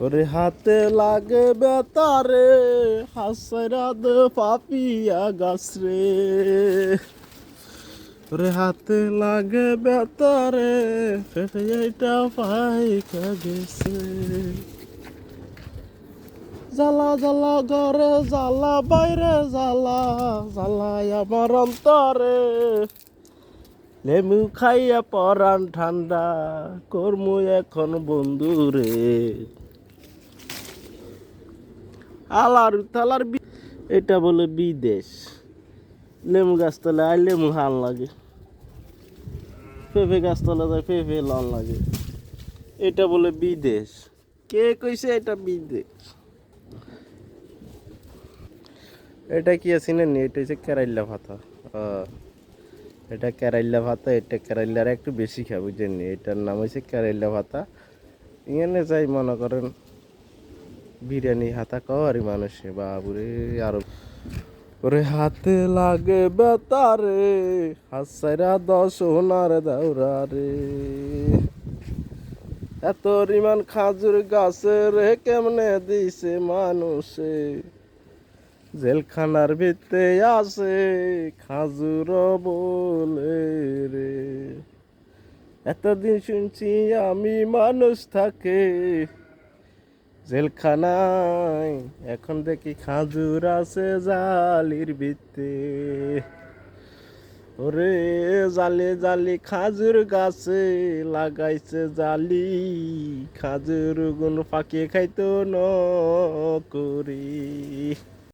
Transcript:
ওরে হাতে লাগে বেতারে হাসরা দে পাপিয়া গাছরে ওরে হাতে লাগে বেতারে ফেটে এটা পাইকা গেছে জ্বালা জ্বালা ঘরে জ্বালা বাইরে জ্বালা জ্বালাই আমার অন্তরে লেমু খাইয়া পরান ঠান্ডা কর্মু এখন বন্ধুরে আলার তালার এটা বলে বিদেশ লেমু গাছতলা আই লেমু হাল লাগে পেঁপে গাছতলা যায় পেঁপে লাল লাগে এটা বলে বিদেশ কে কইছে এটা বিদেশ এটা কি আছে না এটা হচ্ছে কেরাইল্লা ভাতা এটা কেরাইল্লা ভাতা এটা কেরাইল্লার একটু বেশি খায় বুঝছেন এটার নাম হচ্ছে কেরাইল্লা ভাতা এখানে যাই মনে করেন বিরিয়ানি হাতা খাওয়ারই মানুষে বাবুরে আরো ওরে হাতে লাগে বেতারে হাসাইরা দশ সোনার দাউরা রে এত রিমান খাজুর গাছে রে কেমনে দিছে মানুষে জেলখানার ভিতরে আছে খাজুর বলে রে এতদিন শুনছি আমি মানুষ থাকে জেলখানায় এখন দেখি খাজুর আছে জালির ভিতরে ওরে জালি জালি খাজুর গাছে লাগাইছে জালি খাজুর গুণ পাকিয়ে খাইতো ন করি